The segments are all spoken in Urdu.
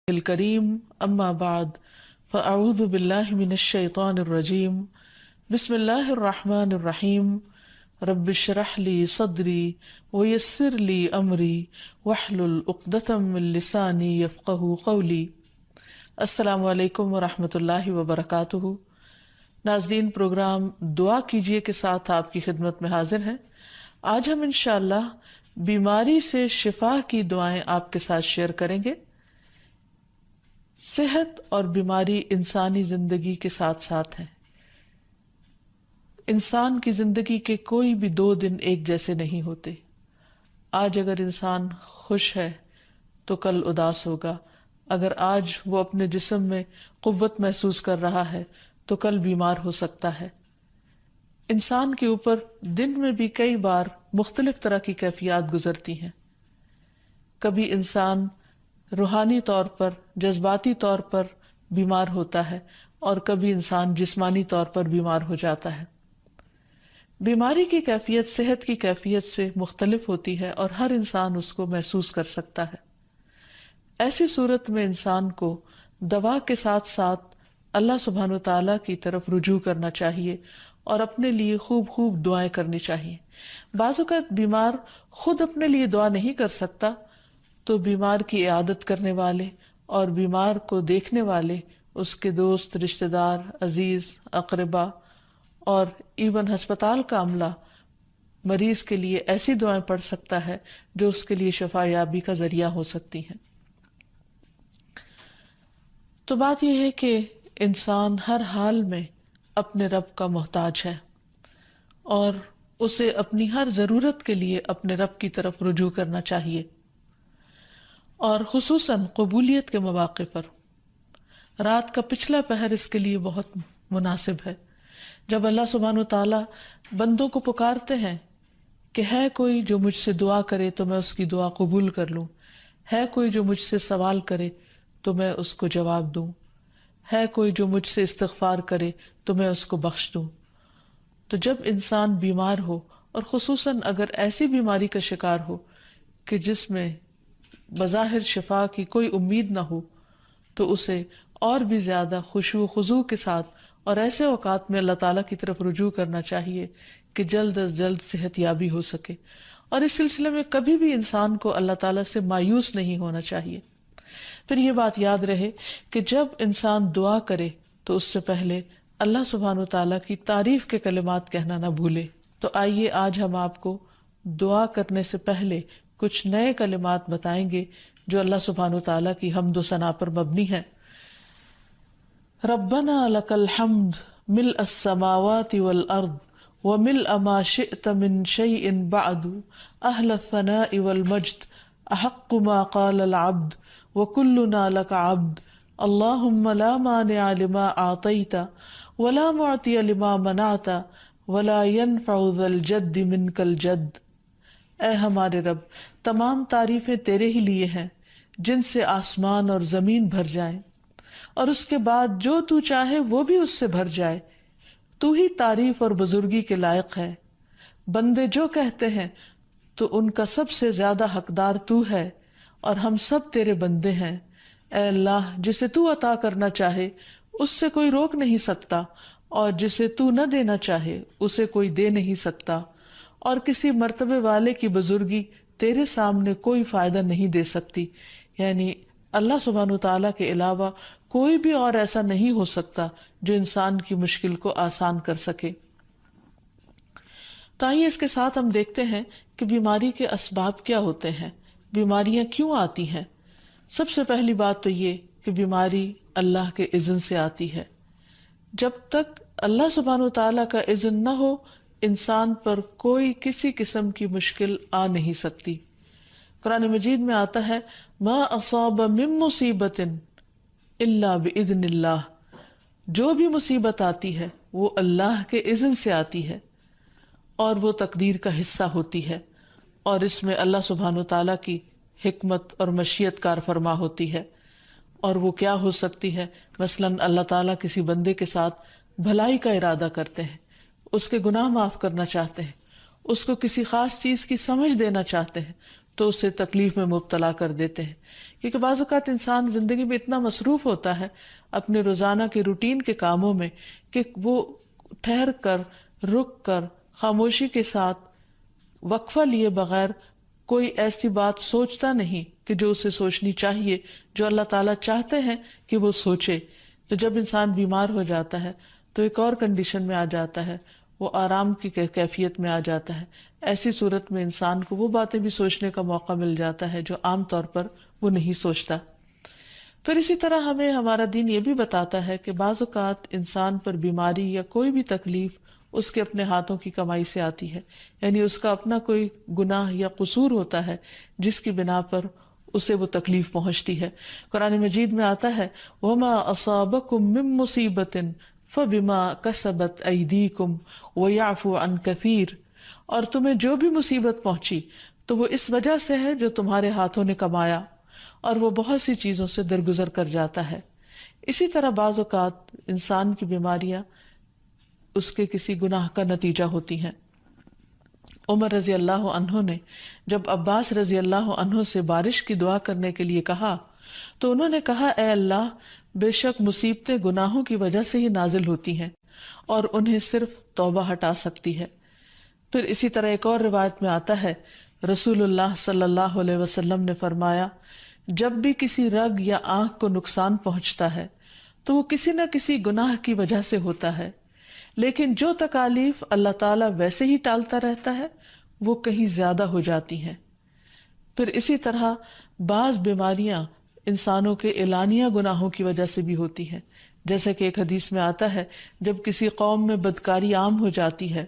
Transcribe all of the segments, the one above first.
الکریم اما بعد فاعوذ باللہ من الشیطان الرجیم بسم اللہ الرحمن الرحیم رب اشرح لی صدری ویسر لی امری واحلل عقدۃ من لسانی یفقہوا قولی۔ السلام علیکم ورحمۃ اللہ وبرکاتہ۔ ناظرین، پروگرام دعا کیجئے کے ساتھ آپ کی خدمت میں حاضر ہیں۔ آج ہم انشاءاللہ بیماری سے شفا کی دعائیں آپ کے ساتھ شیئر کریں گے۔ صحت اور بیماری انسانی زندگی کے ساتھ ساتھ ہیں۔ انسان کی زندگی کے کوئی بھی 2 دن ایک جیسے نہیں ہوتے۔ آج اگر انسان خوش ہے تو کل اداس ہوگا، اگر آج وہ اپنے جسم میں قوت محسوس کر رہا ہے تو کل بیمار ہو سکتا ہے۔ انسان کے اوپر دن میں بھی کئی بار مختلف طرح کی کیفیات گزرتی ہیں۔ کبھی انسان روحانی طور پر، جذباتی طور پر بیمار ہوتا ہے اور کبھی انسان جسمانی طور پر بیمار ہو جاتا ہے۔ بیماری کی کیفیت صحت کی کیفیت سے مختلف ہوتی ہے اور ہر انسان اس کو محسوس کر سکتا ہے۔ ایسی صورت میں انسان کو دوا کے ساتھ ساتھ اللہ سبحانہ و تعالیٰ کی طرف رجوع کرنا چاہیے اور اپنے لیے خوب خوب دعائیں کرنی چاہیے۔ بعض اوقات بیمار خود اپنے لیے دعا نہیں کر سکتا تو بیمار کی عیادت کرنے والے اور بیمار کو دیکھنے والے، اس کے دوست، رشتہ دار، عزیز، اقربا اور ایون ہسپتال کا عملہ مریض کے لیے ایسی دعائیں پڑھ سکتا ہے جو اس کے لیے شفا یابی کا ذریعہ ہو سکتی ہیں۔ تو بات یہ ہے کہ انسان ہر حال میں اپنے رب کا محتاج ہے اور اسے اپنی ہر ضرورت کے لیے اپنے رب کی طرف رجوع کرنا چاہیے، اور خصوصاً قبولیت کے مواقع پر۔ رات کا پچھلا پہر اس کے لیے بہت مناسب ہے، جب اللہ سبحانہ وتعالیٰ بندوں کو پکارتے ہیں کہ ہے کوئی جو مجھ سے دعا کرے تو میں اس کی دعا قبول کر لوں، ہے کوئی جو مجھ سے سوال کرے تو میں اس کو جواب دوں، ہے کوئی جو مجھ سے استغفار کرے تو میں اس کو بخش دوں۔ تو جب انسان بیمار ہو، اور خصوصاً اگر ایسی بیماری کا شکار ہو کہ جس میں بظاہر شفا کی کوئی امید نہ ہو، تو اسے اور بھی زیادہ خشوع و خضوع کے ساتھ اور ایسے اوقات میں اللہ تعالیٰ کی طرف رجوع کرنا چاہیے کہ جلد از جلد صحت یابی ہو سکے۔ اور اس سلسلے میں کبھی بھی انسان کو اللہ تعالیٰ سے مایوس نہیں ہونا چاہیے۔ پھر یہ بات یاد رہے کہ جب انسان دعا کرے تو اس سے پہلے اللہ سبحانہ و تعالیٰ کی تعریف کے کلمات کہنا نہ بھولے۔ تو آئیے آج ہم آپ کو دعا کرنے سے پہلے کچھ نئے کلمات بتائیں گے جو اللہ سبحانہ و تعالیٰ کی حمد و ثنا پر مبنی ہیں۔ ربنا لک الحمد ملء السماوات والارض وملء ما شئت من شیء بعد اہل الثناء والمجد احق ما قال العبد وكلنا لك عبد اللهم لا مانع لما اعطيت ولا معطي لما منعت ولا ينفع ذا الجد منك الجد۔ اے ہمارے رب، تمام تعریفیں تیرے ہی لیے ہیں جن سے آسمان اور زمین بھر جائیں، اور اس کے بعد جو تو چاہے وہ بھی اس سے بھر جائے۔ تو ہی تعریف اور بزرگی کے لائق ہے۔ بندے جو کہتے ہیں تو ان کا سب سے زیادہ حقدار تو ہے، اور ہم سب تیرے بندے ہیں۔ اے اللہ، جسے تو عطا کرنا چاہے اس سے کوئی روک نہیں سکتا، اور جسے تو نہ دینا چاہے اسے کوئی دے نہیں سکتا، اور کسی مرتبے والے کی بزرگی تیرے سامنے کوئی فائدہ نہیں دے سکتی۔ یعنی اللہ سبحانہ وتعالیٰ کے علاوہ کوئی بھی اور ایسا نہیں ہو سکتا جو انسان کی مشکل کو آسان کر سکے۔ تو آئیے اس کے ساتھ ہم دیکھتے ہیں کہ بیماری کے اسباب کیا ہوتے ہیں، بیماریاں کیوں آتی ہیں۔ سب سے پہلی بات تو یہ کہ بیماری اللہ کے اذن سے آتی ہے۔ جب تک اللہ سبحانہ وتعالیٰ کا اذن نہ ہو، انسان پر کوئی کسی قسم کی مشکل آ نہیں سکتی۔ قرآن مجید میں آتا ہے ما اصاب من مصیبت الا باذن اللہ، جو بھی مصیبت آتی ہے وہ اللہ کے اذن سے آتی ہے اور وہ تقدیر کا حصہ ہوتی ہے، اور اس میں اللہ سبحانہ وتعالیٰ کی حکمت اور مشیت کار فرما ہوتی ہے۔ اور وہ کیا ہو سکتی ہے؟ مثلاً اللہ تعالیٰ کسی بندے کے ساتھ بھلائی کا ارادہ کرتے ہیں، اس کے گناہ معاف کرنا چاہتے ہیں، اس کو کسی خاص چیز کی سمجھ دینا چاہتے ہیں، تو اسے تکلیف میں مبتلا کر دیتے ہیں. کیونکہ بعض اوقات انسان زندگی میں اتنا مصروف ہوتا ہے اپنے روزانہ کے روٹین کے کاموں میں کہ وہ ٹھہر کر، رک کر، خاموشی کے ساتھ وقفہ لیے بغیر کوئی ایسی بات سوچتا نہیں کہ جو اسے سوچنی چاہیے، جو اللہ تعالیٰ چاہتے ہیں کہ وہ سوچے. تو جب انسان بیمار ہو جاتا ہے تو ایک اور کنڈیشن میں آ جاتا ہے، وہ آرام کی کیفیت میں آ جاتا ہے. ایسی صورت میں انسان کو وہ باتیں بھی سوچنے کا موقع مل جاتا ہے جو عام طور پر وہ نہیں سوچتا. پھر اسی طرح ہمیں ہمارا دین یہ بھی بتاتا ہے کہ بعض اوقات انسان پر بیماری یا کوئی بھی تکلیف اس کے اپنے ہاتھوں کی کمائی سے آتی ہے، یعنی اس کا اپنا کوئی گناہ یا قصور ہوتا ہے جس کی بنا پر اسے وہ تکلیف پہنچتی ہے. قرآن مجید میں آتا ہے وَمَا أَصَابَكُم مِّن مُّصِيبَةٍ فَبِمَا كَسَبَتْ أَيْدِيكُمْ وَيَعْفُو عَن كَثِيرٍ، اور تمہیں جو بھی مصیبت پہنچی تو وہ اس وجہ سے ہے جو تمہارے ہاتھوں نے کمایا، اور وہ بہت سی چیزوں سے درگزر کر جاتا ہے. اسی طرح بعض اوقات انسان کی بیماریاں اس کے کسی گناہ کا نتیجہ ہوتی ہیں. عمر رضی اللہ عنہ نے جب عباس رضی اللہ عنہ سے بارش کی دعا کرنے کے لیے کہا تو انہوں نے کہا اے اللہ، بے شک مصیبتیں گناہوں کی وجہ سے ہی نازل ہوتی ہیں اور انہیں صرف توبہ ہٹا سکتی ہے. پھر اسی طرح ایک اور روایت میں آتا ہے رسول اللہ صلی اللہ علیہ وسلم نے فرمایا جب بھی کسی رگ یا آنکھ کو نقصان پہنچتا ہے تو وہ کسی نہ کسی گناہ کی وجہ سے ہوتا ہے، لیکن جو تکالیف اللہ تعالیٰ ویسے ہی ٹالتا رہتا ہے وہ کہیں زیادہ ہو جاتی ہیں. پھر اسی طرح بعض بیماریاں انسانوں کے اعلانیہ گناہوں کی وجہ سے بھی ہوتی ہیں، جیسے کہ ایک حدیث میں آتا ہے جب کسی قوم میں بدکاری عام ہو جاتی ہے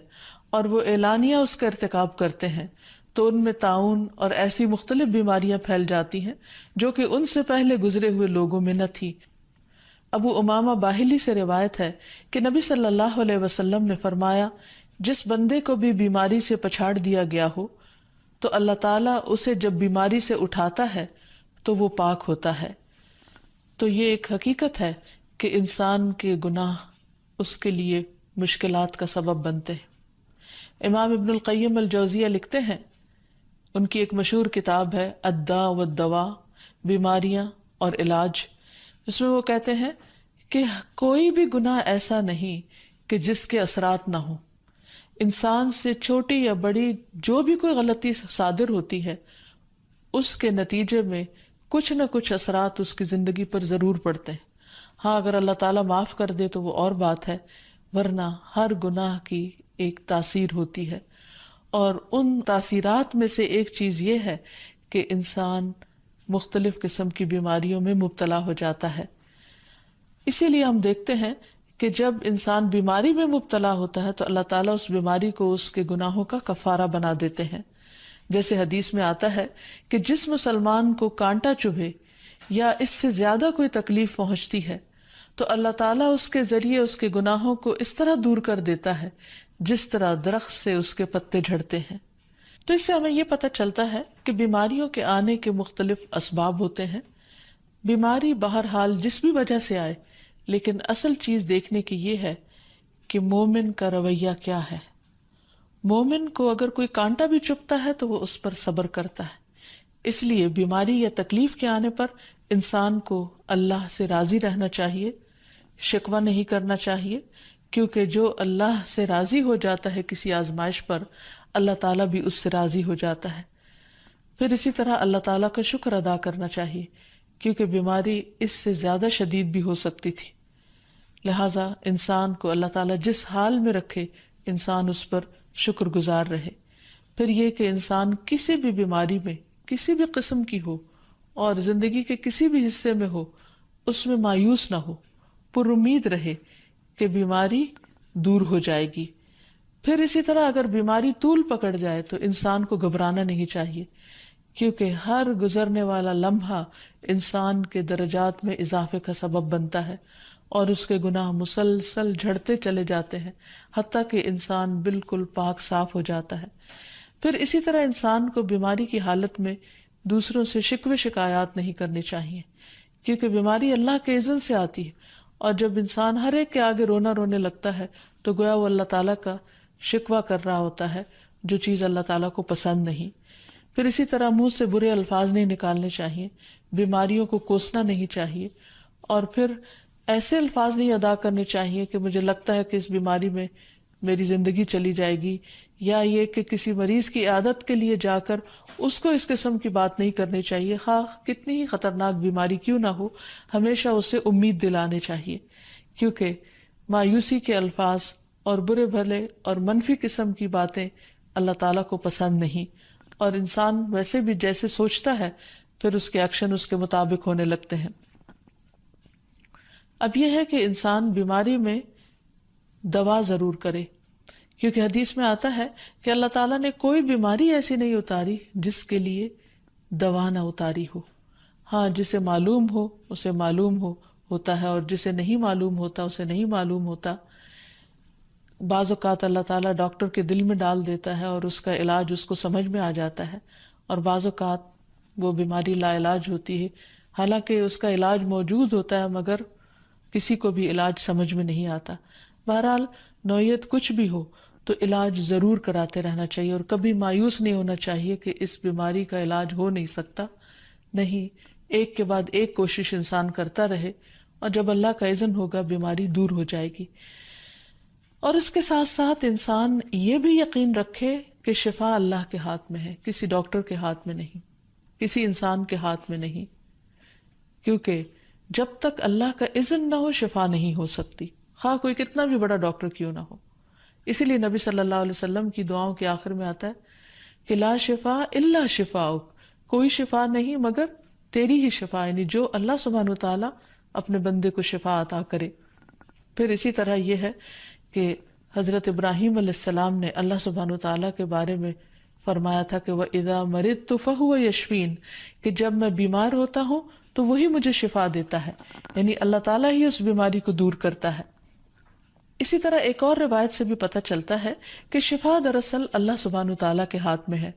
اور وہ اعلانیہ اس کا ارتکاب کرتے ہیں تو ان میں طاعون اور ایسی مختلف بیماریاں پھیل جاتی ہیں جو کہ ان سے پہلے گزرے ہوئے لوگوں میں نہ تھی. ابو امامہ باہلی سے روایت ہے کہ نبی صلی اللہ علیہ وسلم نے فرمایا جس بندے کو بھی بیماری سے پچھاڑ دیا گیا ہو تو اللہ تعالیٰ اسے جب بیماری سے اٹھاتا ہے تو وہ پاک ہوتا ہے. تو یہ ایک حقیقت ہے کہ انسان کے گناہ اس کے لیے مشکلات کا سبب بنتے ہیں. امام ابن القیم الجوزیہ لکھتے ہیں، ان کی ایک مشہور کتاب ہے الداء والدواء، بیماریاں اور علاج، اس میں وہ کہتے ہیں کہ کوئی بھی گناہ ایسا نہیں کہ جس کے اثرات نہ ہوں. انسان سے چھوٹی یا بڑی جو بھی کوئی غلطی صادر ہوتی ہے اس کے نتیجے میں کچھ نہ کچھ اثرات اس کی زندگی پر ضرور پڑتے ہیں. ہاں اگر اللہ تعالیٰ معاف کر دے تو وہ اور بات ہے، ورنہ ہر گناہ کی ایک تاثیر ہوتی ہے، اور ان تاثیرات میں سے ایک چیز یہ ہے کہ انسان مختلف قسم کی بیماریوں میں مبتلا ہو جاتا ہے. اسی لیے ہم دیکھتے ہیں کہ جب انسان بیماری میں مبتلا ہوتا ہے تو اللہ تعالیٰ اس بیماری کو اس کے گناہوں کا کفارہ بنا دیتے ہیں. جیسے حدیث میں آتا ہے کہ جس مسلمان کو کانٹا چبھے یا اس سے زیادہ کوئی تکلیف پہنچتی ہے تو اللہ تعالیٰ اس کے ذریعے اس کے گناہوں کو اس طرح دور کر دیتا ہے جس طرح درخت سے اس کے پتے جھڑتے ہیں. تو اس سے ہمیں یہ پتہ چلتا ہے کہ بیماریوں کے آنے کے مختلف اسباب ہوتے ہیں. بیماری بہرحال جس بھی وجہ سے آئے، لیکن اصل چیز دیکھنے کی یہ ہے کہ مومن کا رویہ کیا ہے. مومن کو اگر کوئی کانٹا بھی چبھتا ہے تو وہ اس پر صبر کرتا ہے. اس لیے بیماری یا تکلیف کے آنے پر انسان کو اللہ سے راضی رہنا چاہیے، شکوہ نہیں کرنا چاہیے، کیونکہ جو اللہ سے راضی ہو جاتا ہے کسی آزمائش پر اللہ تعالیٰ بھی اس سے راضی ہو جاتا ہے. پھر اسی طرح اللہ تعالیٰ کا شکر ادا کرنا چاہیے، کیونکہ بیماری اس سے زیادہ شدید بھی ہو سکتی تھی. لہٰذا انسان کو اللہ تعالیٰ جس حال میں رکھے انسان اس پر شکر گزار رہے. پھر یہ کہ انسان کسی بھی بیماری میں کسی بھی قسم کی ہو اور زندگی کے کسی بھی حصے میں ہو اس میں مایوس نہ ہو، پر امید رہے کہ بیماری دور ہو جائے گی. پھر اسی طرح اگر بیماری طول پکڑ جائے تو انسان کو گھبرانا نہیں چاہیے، کیونکہ ہر گزرنے والا لمحہ انسان کے درجات میں اضافے کا سبب بنتا ہے اور اس کے گناہ مسلسل جھڑتے چلے جاتے ہیں حتیٰ کہ انسان بالکل پاک صاف ہو جاتا ہے. پھر اسی طرح انسان کو بیماری کی حالت میں دوسروں سے شکوے شکایات نہیں کرنی چاہیے، کیونکہ بیماری اللہ کے اذن سے آتی ہے، اور جب انسان ہر ایک کے آگے رونے لگتا ہے تو گویا وہ اللہ تعالیٰ کا شکوہ کر رہا ہوتا ہے، جو چیز اللہ تعالیٰ کو پسند نہیں. پھر اسی طرح منہ سے برے الفاظ نہیں نکالنے چاہیے، بیماریوں کو کوسنا نہیں چاہیے، اور پھر ایسے الفاظ نہیں ادا کرنے چاہیے کہ مجھے لگتا ہے کہ اس بیماری میں میری زندگی چلی جائے گی، یا یہ کہ کسی مریض کی عیادت کے لیے جا کر اس کو اس قسم کی بات نہیں کرنی چاہیے، خواہ کتنی ہی خطرناک بیماری کیوں نہ ہو، ہمیشہ اسے امید دلانے چاہیے، کیونکہ مایوسی کے الفاظ اور برے بھلے اور منفی قسم کی باتیں اللہ تعالیٰ کو پسند نہیں، اور انسان ویسے بھی جیسے سوچتا ہے پھر اس کے ایکشن اس کے مطابق ہونے لگتے ہیں۔ اب یہ ہے کہ انسان بیماری میں دوا ضرور کرے، کیونکہ حدیث میں آتا ہے کہ اللہ تعالیٰ نے کوئی بیماری ایسی نہیں اتاری جس کے لیے دوا نہ اتاری ہو۔ ہاں، جسے معلوم ہو اسے معلوم ہوتا ہے، اور جسے نہیں معلوم ہوتا اسے نہیں معلوم ہوتا۔ بعض اوقات اللہ تعالیٰ ڈاکٹر کے دل میں ڈال دیتا ہے اور اس کا علاج اس کو سمجھ میں آ جاتا ہے، اور بعض اوقات وہ بیماری لا علاج ہوتی ہے، حالانکہ اس کا علاج موجود ہوتا ہے مگر کسی کو بھی علاج سمجھ میں نہیں آتا۔ بہرحال نوعیت کچھ بھی ہو تو علاج ضرور کراتے رہنا چاہیے، اور کبھی مایوس نہیں ہونا چاہیے کہ اس بیماری کا علاج ہو نہیں سکتا، نہیں، ایک کے بعد ایک کوشش انسان کرتا رہے، اور جب اللہ کا اذن ہوگا بیماری دور ہو جائے گی۔ اور اس کے ساتھ ساتھ انسان یہ بھی یقین رکھے کہ شفا اللہ کے ہاتھ میں ہے، کسی ڈاکٹر کے ہاتھ میں نہیں، کسی انسان کے ہاتھ میں نہیں، کیونکہ جب تک اللہ کا اذن نہ ہو شفا نہیں ہو سکتی، خواہ کوئی کتنا بھی بڑا ڈاکٹر کیوں نہ ہو۔ اسی لیے نبی صلی اللہ علیہ وسلم کی دعاؤں کے آخر میں آتا ہے کہ لا شفا الا شفاؤک، کوئی شفا نہیں مگر تیری ہی شفا، یعنی جو اللہ سبحانہ وتعالیٰ اپنے بندے کو شفا عطا کرے۔ پھر اسی طرح یہ ہے کہ حضرت ابراہیم علیہ السلام نے اللہ سبحانہ وتعالیٰ کے بارے میں فرمایا تھا کہ وَإِذَا مَرِضْتُ فَهُوَ يَشْفِينِ، کہ جب میں بیمار ہوتا ہوں تو وہی مجھے شفا دیتا ہے، یعنی اللہ تعالیٰ ہی اس بیماری کو دور کرتا ہے۔ اسی طرح ایک اور روایت سے بھی پتہ چلتا ہے کہ شفا دراصل اللہ سبحانہ وتعالیٰ کے ہاتھ میں ہے۔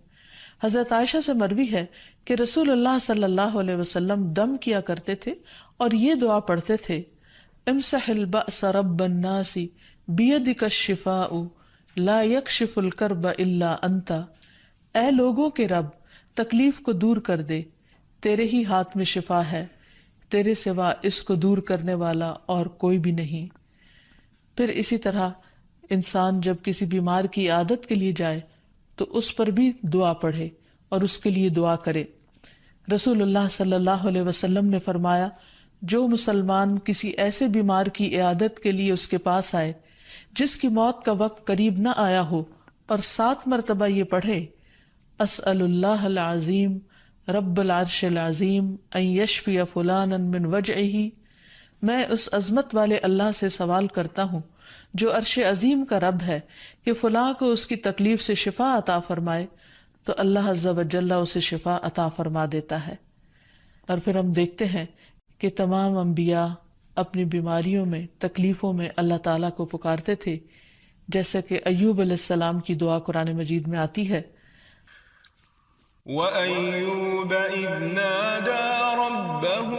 حضرت عائشہ سے مروی ہے کہ رسول اللہ صلی اللہ علیہ وسلم دم کیا کرتے تھے اور یہ دعا پڑھتے تھے، امسح البأس رب الناس بیدک الشفاء لا یکشف الکرب الا انت، اے لوگوں کے رب تکلیف کو دور کر دے، تیرے ہی ہاتھ میں شفا ہے، تیرے سوا اس کو دور کرنے والا اور کوئی بھی نہیں۔ پھر اسی طرح انسان جب کسی بیمار کی عادت کے لیے جائے تو اس پر بھی دعا پڑھے اور اس کے لیے دعا کرے۔ رسول اللہ صلی اللہ علیہ وسلم نے فرمایا، جو مسلمان کسی ایسے بیمار کی عیادت کے لیے اس کے پاس آئے جس کی موت کا وقت قریب نہ آیا ہو اور 7 مرتبہ یہ پڑھے، اسأل اللہ العظیم رب العرش العظیم ان یشفی فلانا من وجعہ، میں اس عظمت والے اللہ سے سوال کرتا ہوں جو عرش عظیم کا رب ہے کہ فلاں کو اس کی تکلیف سے شفا عطا فرمائے، تو اللہ عز و جل اسے شفا عطا فرما دیتا ہے۔ اور پھر ہم دیکھتے ہیں کہ تمام انبیاء اپنی بیماریوں میں، تکلیفوں میں اللہ تعالیٰ کو پکارتے تھے، جیسا کہ ایوب علیہ السلام کی دعا قرآن مجید میں آتی ہے، وَأَيُّوبَ إِذْ نَادَى رَبَّهُ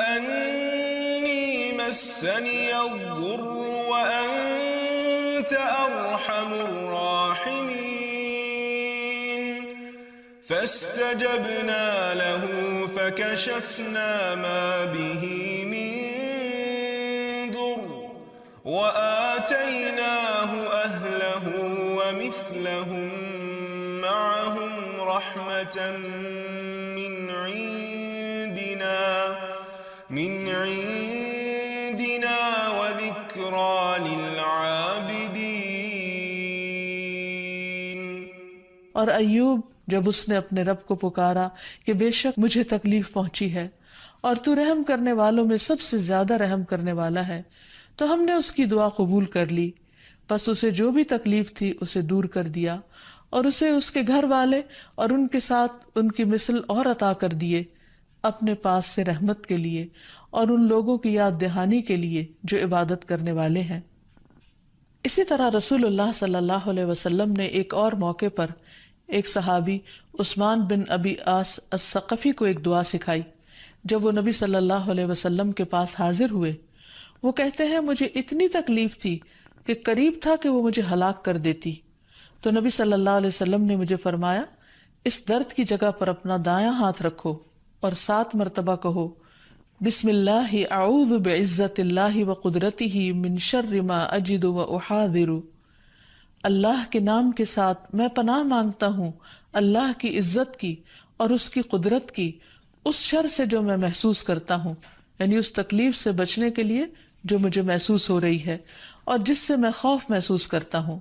أَنِّي مَسَّنِيَ الضُّرُّ وَأَنْتَ أَرْحَمُ الرَّاحِمِينَ فَاسْتَجَبْنَا لَهُ فَكَشَفْنَا مَا بِهِ مِنْ ضُرٍّ وَآتَيْنَاهُ أَهْلَهُ وَمِثْلَهُمْ معهم رحمة من عندنا وذكرى للعابدين۔ اور ایوب جب اس نے اپنے رب کو پکارا کہ بے شک مجھے تکلیف پہنچی ہے اور تو رحم کرنے والوں میں سب سے زیادہ رحم کرنے والا ہے، تو ہم نے اس کی دعا قبول کر لی، پس اسے جو بھی تکلیف تھی اسے دور کر دیا، اور اسے اس کے گھر والے اور ان کے ساتھ ان کی مثل اور عطا کر دیے، اپنے پاس سے رحمت کے لیے اور ان لوگوں کی یاد دہانی کے لیے جو عبادت کرنے والے ہیں۔ اسی طرح رسول اللہ صلی اللہ علیہ وسلم نے ایک اور موقع پر ایک صحابی عثمان بن ابی عاص الثقفی کو ایک دعا سکھائی۔ جب وہ نبی صلی اللہ علیہ وسلم کے پاس حاضر ہوئے، وہ کہتے ہیں مجھے اتنی تکلیف تھی کہ قریب تھا کہ وہ مجھے ہلاک کر دیتی، تو نبی صلی اللہ علیہ وسلم نے مجھے فرمایا اس درد کی جگہ پر اپنا دایاں ہاتھ رکھو اور 7 مرتبہ کہو بسم اللہ اعوذ بعزت اللہ وقدرتہ من شر ما اجد واحاذر، اللہ کے نام کے ساتھ میں پناہ مانگتا ہوں اللہ کی عزت کی اور اس کی قدرت کی اس شر سے جو میں محسوس کرتا ہوں، یعنی اس تکلیف سے بچنے کے لیے جو مجھے محسوس ہو رہی ہے اور جس سے میں خوف محسوس کرتا ہوں۔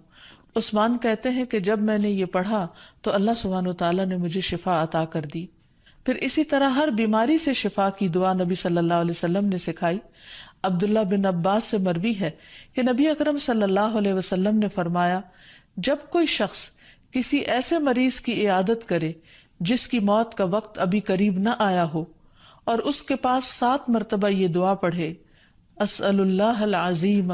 عثمان کہتے ہیں کہ جب میں نے یہ پڑھا تو اللہ سبحانہ وتعالیٰ نے مجھے شفا عطا کر دی۔ پھر اسی طرح ہر بیماری سے شفا کی دعا نبی صلی اللہ علیہ وسلم نے سکھائی۔ عبداللہ بن عباس سے مروی ہے کہ نبی اکرم صلی اللہ علیہ وسلم نے فرمایا، جب کوئی شخص کسی ایسے مریض کی عیادت کرے جس کی موت کا وقت ابھی قریب نہ آیا ہو اور اس کے پاس 7 مرتبہ یہ دعا پڑھے، اسأل اللہ العظیم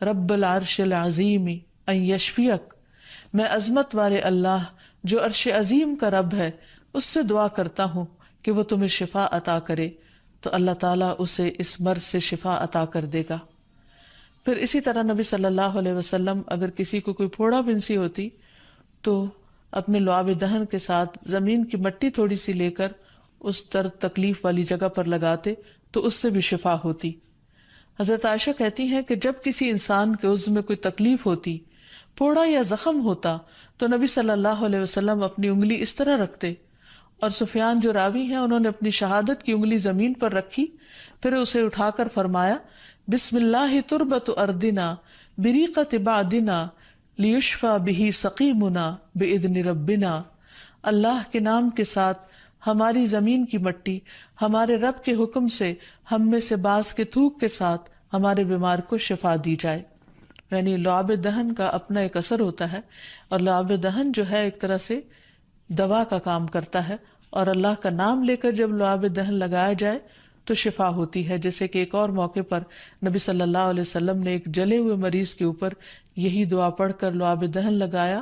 رب العرش العظیم ان یشفیک، میں عظمت والے اللہ جو عرش عظیم کا رب ہے اس سے دعا کرتا ہوں کہ وہ تمہیں شفا عطا کرے، تو اللہ تعالیٰ اسے اس مرض سے شفا عطا کر دے گا۔ پھر اسی طرح نبی صلی اللہ علیہ وسلم اگر کسی کو کوئی پھوڑا بنسی ہوتی تو اپنے لعاب دہن کے ساتھ زمین کی مٹی تھوڑی سی لے کر اس درد تکلیف والی جگہ پر لگاتے تو اس سے بھی شفا ہوتی۔ حضرت عائشہ کہتی ہیں کہ جب کسی انسان کے عضو میں کوئی تکلیف ہوتی، پھوڑا یا زخم ہوتا، تو نبی صلی اللہ علیہ وسلم اپنی انگلی اس طرح رکھتے، اور سفیان جو راوی ہیں انہوں نے اپنی شہادت کی انگلی زمین پر رکھی، پھر اسے اٹھا کر فرمایا بسم اللہ تربت اردنا بریقت بعدنا لیشفى به سقیمنا باذن ربنا، اللہ کے نام کے ساتھ ہماری زمین کی مٹی ہمارے رب کے حکم سے ہم میں سے بعض کے تھوک کے ساتھ ہمارے بیمار کو شفا دی جائے۔ یعنی لعاب دہن کا اپنا ایک اثر ہوتا ہے، اور لعاب دہن جو ہے ایک طرح سے دوا کا کام کرتا ہے، اور اللہ کا نام لے کر جب لعاب دہن لگایا جائے تو شفا ہوتی ہے۔ جیسے کہ ایک اور موقع پر نبی صلی اللہ علیہ وسلم نے ایک جلے ہوئے مریض کے اوپر یہی دعا پڑھ کر لعاب دہن لگایا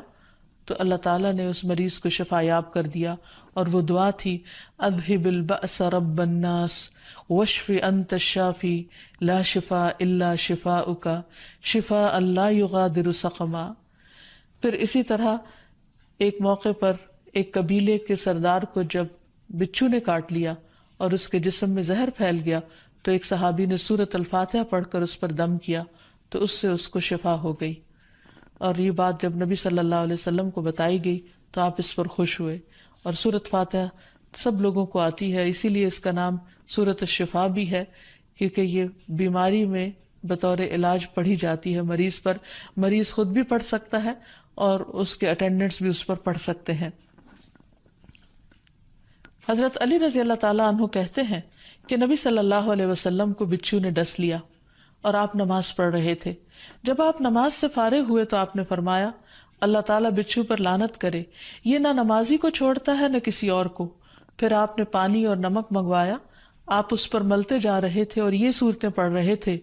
تو اللہ تعالیٰ نے اس مریض کو شفا یاب کر دیا، اور وہ دعا تھی اذہب البأس رب الناس واشف انت الشافی لا شفاء الا شفاؤک شفاء لا یغادر سقما۔ پھر اسی طرح ایک موقع پر ایک قبیلے کے سردار کو جب بچھو نے کاٹ لیا اور اس کے جسم میں زہر پھیل گیا تو ایک صحابی نے سورۃ الفاتحہ پڑھ کر اس پر دم کیا تو اس سے اس کو شفا ہو گئی، اور یہ بات جب نبی صلی اللہ علیہ وسلم کو بتائی گئی تو آپ اس پر خوش ہوئے۔ اور سورۃ فاتحہ سب لوگوں کو آتی ہے، اسی لیے اس کا نام سورۃ الشفا بھی ہے، کیونکہ یہ بیماری میں بطور علاج پڑھی جاتی ہے مریض پر۔ مریض خود بھی پڑھ سکتا ہے اور اس کے اٹینڈنٹس بھی اس پر پڑھ سکتے ہیں۔ حضرت علی رضی اللہ تعالیٰ عنہ کہتے ہیں کہ نبی صلی اللہ علیہ وسلم کو بچھو نے ڈس لیا اور آپ نماز پڑھ رہے تھے۔ جب آپ نماز سے فارغ ہوئے تو آپ نے فرمایا اللہ تعالیٰ بچھو پر لعنت کرے، یہ نہ نمازی کو چھوڑتا ہے نہ کسی اور کو۔ پھر آپ نے پانی اور نمک منگوایا، آپ اس پر ملتے جا رہے تھے اور یہ صورتیں پڑھ رہے تھے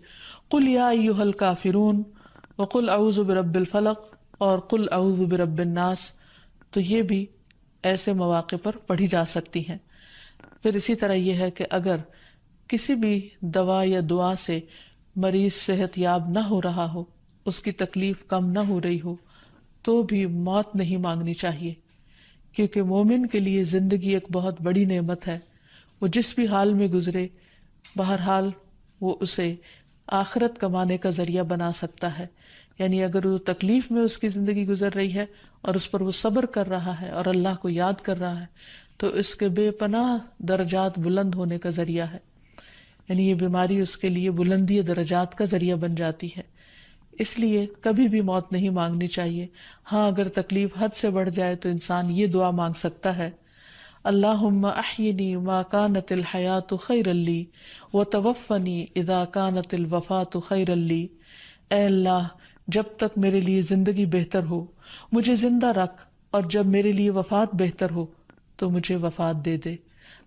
قل یا ایھا الکافرون وقل اعوذ برب الفلق اور قل اعوذ برب الناس، تو یہ بھی ایسے مواقع پر پڑھی جا سکتی ہیں۔ پھر اسی طرح یہ ہے کہ اگر کسی بھی دوا یا دعا سے مریض صحت یاب نہ ہو رہا ہو، اس کی تکلیف کم نہ ہو رہی ہو، تو بھی موت نہیں مانگنی چاہیے، کیونکہ مومن کے لیے زندگی ایک بہت بڑی نعمت ہے۔ وہ جس بھی حال میں گزرے، بہرحال وہ اسے آخرت کمانے کا ذریعہ بنا سکتا ہے۔ یعنی اگر وہ تکلیف میں اس کی زندگی گزر رہی ہے اور اس پر وہ صبر کر رہا ہے اور اللہ کو یاد کر رہا ہے تو اس کے بے پناہ درجات بلند ہونے کا ذریعہ ہے۔ یعنی یہ بیماری اس کے لیے بلندی درجات کا ذریعہ بن جاتی ہے۔ اس لیے کبھی بھی موت نہیں مانگنی چاہیے۔ ہاں اگر تکلیف حد سے بڑھ جائے تو انسان یہ دعا مانگ سکتا ہے اللہم احینی ما کانت الحیات خیرا لی وتوفنی اذا کانت الوفات خیرا لی، اے اللہ جب تک میرے لیے زندگی بہتر ہو مجھے زندہ رکھ، اور جب میرے لیے وفات بہتر ہو تو مجھے وفات دے دے۔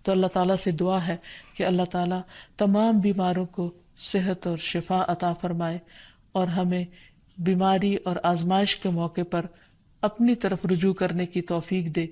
تو اللہ تعالیٰ سے دعا ہے کہ اللہ تعالیٰ تمام بیماروں کو صحت اور شفا عطا فرمائے، اور ہمیں بیماری اور آزمائش کے موقع پر اپنی طرف رجوع کرنے کی توفیق دے۔